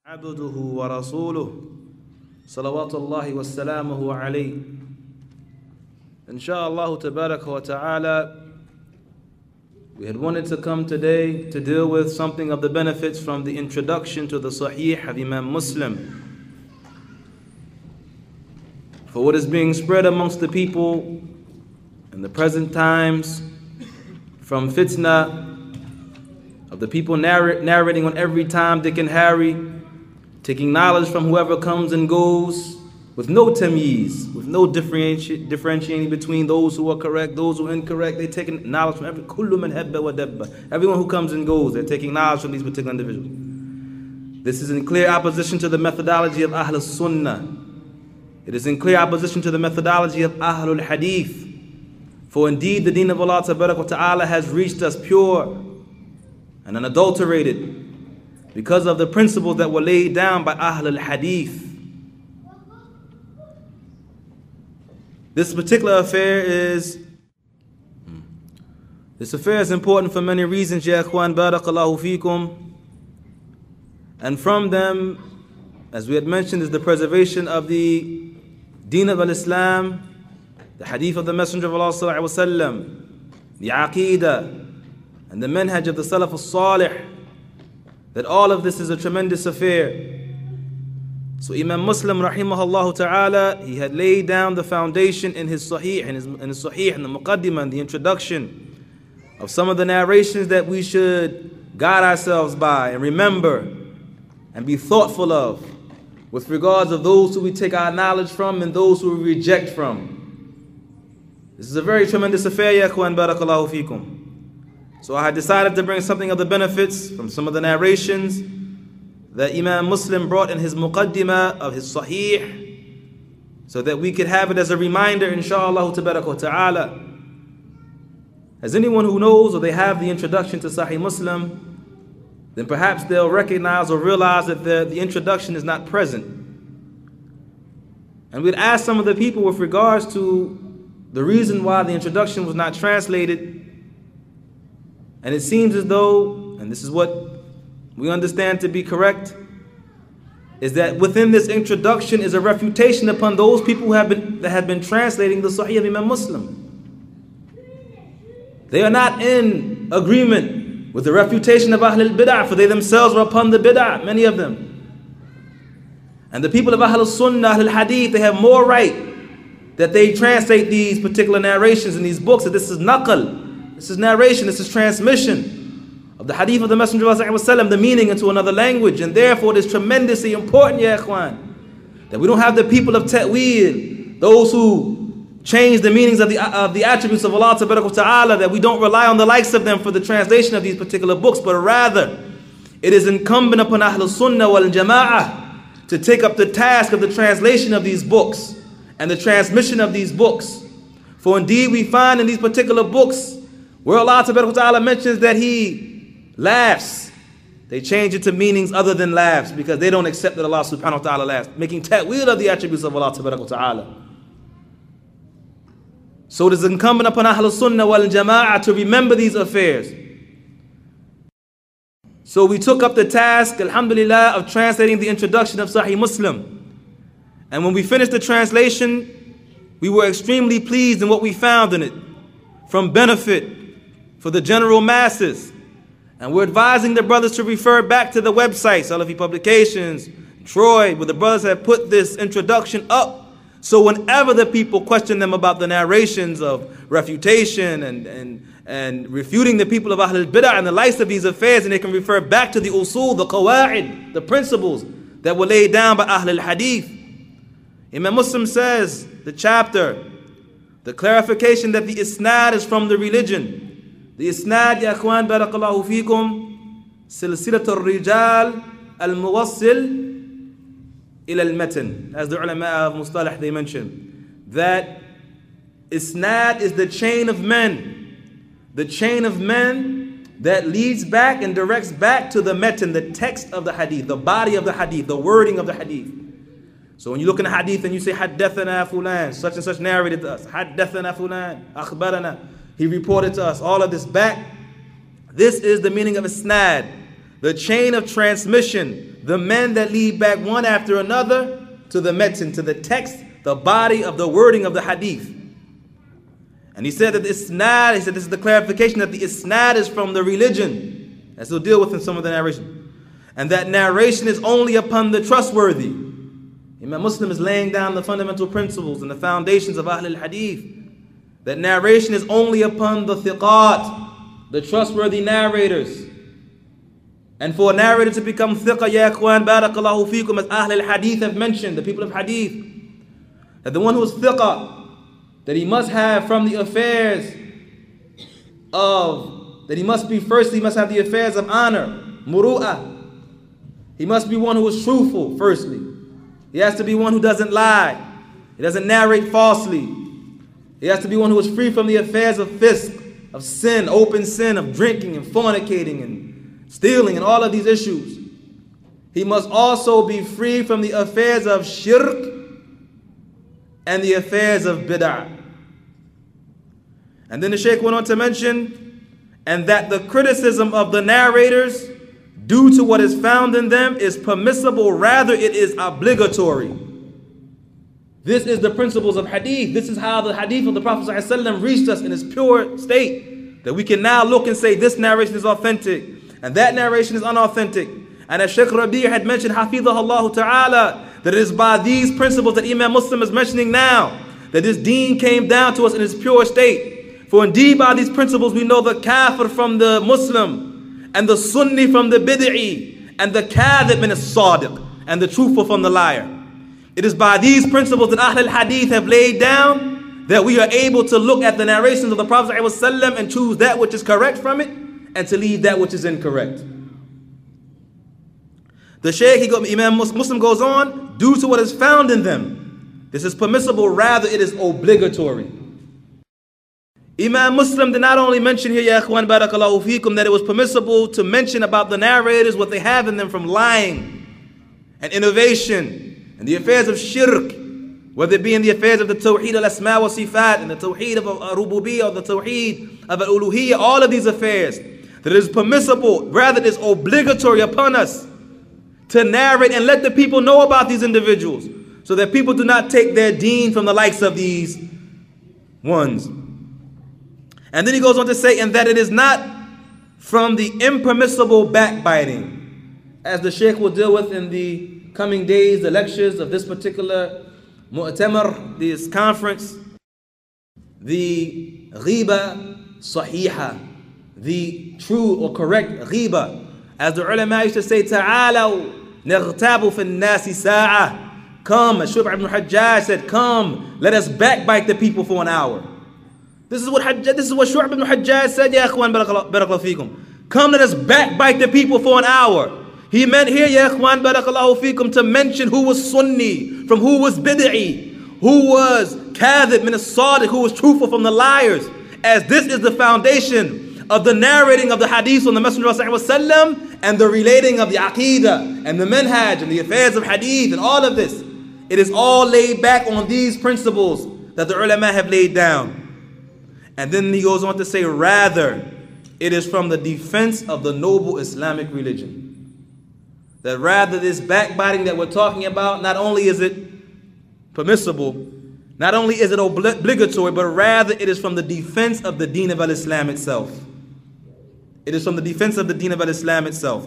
عبده ورسوله صلوات الله وسلامه عليه. Inshallah tabaraka wa ta'ala, we had wanted to come today to deal with something of the benefits from the introduction to the Sahih of Imam Muslim. For what is being spread amongst the people in the present times from fitna of the people narrating on every Tom, Dick and Harry, taking knowledge from whoever comes and goes with no tamyiz, with no differentiating between those who are correct, those who are incorrect. They're taking knowledge from everyone who comes and goes. They're taking knowledge from these particular individuals. This is in clear opposition to the methodology of Ahl Sunnah. It is in clear opposition to the methodology of Ahlul Hadith. For indeed the deen of Allah Ta'ala has reached us pure and unadulterated because of the principles that were laid down by Ahlul Hadith. This particular affair is important for many reasons, ya ikhwan, barakallahu feekum. And from them, as we had mentioned, is the preservation of the deen of al-Islam, the hadith of the Messenger of Allah sallallahu alaihi wasallam, the aqeedah, and the manhaj of the Salaf al-Salih, that all of this is a tremendous affair. So Imam Muslim rahimahullah ta'ala, he had laid down the foundation in his Sahih, in his Sahih, in the Muqaddimah, in the introduction of some of the narrations that we should guide ourselves by and remember and be thoughtful of with regards of those who we take our knowledge from and those who we reject from. This is a very tremendous affair, ya ikhwan, barakallahu feekum. So I had decided to bring something of the benefits from some of the narrations that Imam Muslim brought in his Muqaddimah of his Sahih, so that we could have it as a reminder, inshallah ta'ala. As anyone who knows or they have the introduction to Sahih Muslim, then perhaps they'll recognize or realize that the introduction is not present. And we'd ask some of the people with regards to the reason why the introduction was not translated. And it seems as though, and this is what we understand to be correct, is that within this introduction is a refutation upon those people that have been translating the Sahih of Imam Muslim. They are not in agreement with the refutation of Ahlul Bid'ah, for they themselves were upon the Bid'ah, many of them. And the people of Ahlul Sunnah, Ahlul Hadith, they have more right that they translate these particular narrations in these books, that this is naql. This is narration, this is transmission of the hadith of the Messenger of Allah, the meaning into another language. And therefore it is tremendously important, ya ikhwan, that we don't have the people of ta'wil, those who change the meanings of the attributes of Allah Ta'ala, that we don't rely on the likes of them for the translation of these particular books, but rather it is incumbent upon Ahlul Sunnah wal Jama'ah to take up the task of the translation of these books and the transmission of these books. For indeed we find in these particular books where Allah Ta'ala mentions that He laughs, they change it to meanings other than laughs because they don't accept that Allah Subhanahu wa Ta'ala laughs, making ta'wil of the attributes of Allah Ta'ala. So it is incumbent upon Ahlul Sunnah wal Jama'ah to remember these affairs. So we took up the task, alhamdulillah, of translating the introduction of Sahih Muslim. And when we finished the translation, we were extremely pleased in what we found in it from benefit for the general masses. And we're advising the brothers to refer back to the website, Salafi Publications, Troy, where the brothers have put this introduction up. So whenever the people question them about the narrations of refutation and refuting the people of Ahlul Bid'ah and the likes of these affairs, and they can refer back to the usul, the qawa'id, the principles that were laid down by Ahlul Hadith. Imam Muslim says, the chapter, the clarification that the isnad is from the religion. The isnad, ya ikhwan, barakallahu feekum, silsilat al-rijal al-muwassil ila al-matan. As the ulama of mustalah, they mention that isnad is the chain of men. The chain of men that leads back and directs back to the matan, the text of the hadith, the body of the hadith, the wording of the hadith. So when you look in the hadith and you say, haddathana fulan, such and such narrated to us, haddathana fulan, akhbarana, he reported to us, all of this back. This is the meaning of isnad. the chain of transmission, the men that lead back one after another to the metin, to the text, the body of the wording of the hadith. And he said that the isnad, he said this is the clarification that the isnad is from the religion, as he'll deal with in some of the narration. And that narration is only upon the trustworthy. Imam Muslim is laying down the fundamental principles and the foundations of Ahl al-Hadith. That narration is only upon the thiqat, the trustworthy narrators. And for a narrator to become thiqa, ya ikhwan, barakallahu feekum, as Ahl al-Hadith have mentioned, the people of Hadith, that the one who is thiqa, that he must have from the affairs of, that he must be, firstly, he must have the affairs of honor, muru'ah. He must be one who is truthful, firstly. He has to be one who doesn't lie. He doesn't narrate falsely. He has to be one who is free from the affairs of fisk, of sin, open sin, of drinking and fornicating and stealing and all of these issues. He must also be free from the affairs of shirk and the affairs of bid'ah. And then the Shaykh went on to mention, and that the criticism of the narrators due to what is found in them is permissible, rather it is obligatory. This is the principles of hadith. This is how the hadith of the Prophet ﷺ reached us in its pure state, that we can now look and say this narration is authentic and that narration is unauthentic. And as Shaykh Rabi' had mentioned, hafidhahullah ta'ala, that it is by these principles that Imam Muslim is mentioning now, that this deen came down to us in its pure state. For indeed by these principles we know the kafir from the Muslim, and the Sunni from the bid'i, and the kadhib min as-sadiq, and the truthful from the liar. It is by these principles that Ahl al-Hadith have laid down that we are able to look at the narrations of the Prophet ﷺ and choose that which is correct from it, and to leave that which is incorrect. The Shaykh, Imam Muslim goes on, due to what is found in them, this is permissible, rather it is obligatory. Imam Muslim did not only mention here, ya ikhwan barakallahu feekum, that it was permissible to mention about the narrators what they have in them from lying and innovation and the affairs of shirk, whether it be in the affairs of the tawheed al-asma wa sifat and the tawheed of rububiyyah or the tawheed of al-uluhiyyah, all of these affairs, that it is permissible, rather it is obligatory upon us to narrate and let the people know about these individuals, so that people do not take their deen from the likes of these ones. And then he goes on to say, and that it is not from the impermissible backbiting, as the Shaykh will deal with in the coming days, the lectures of this particular mu'tamar, this conference, the ghiba sahiha, the true or correct ghiba. As the ulama used to say, ta'alaw naghtabu fi nasi sa'a. Come, as Shu'b ibn Hajjaj said, come, let us backbite the people for an hour. This is what Shu'b ibn Hajjaj said, ya ikhwan barakallahu feekum. Come, let us backbite the people for an hour. He meant here, ya ikhwan barakallahu feekum, to mention who was Sunni, from who was bid'i, who was kadhib min as-sadiq, who was truthful from the liars, as this is the foundation of the narrating of the hadith on the Messenger of Allah and the relating of the aqidah and the manhaj and the affairs of hadith and all of this. It is all laid back on these principles that the ulama have laid down. And then he goes on to say, rather, it is from the defense of the noble Islamic religion. That rather this backbiting that we're talking about, not only is it permissible, not only is it obligatory, but rather it is from the defense of the deen of al-Islam itself. It is from the defense of the deen of al-Islam itself.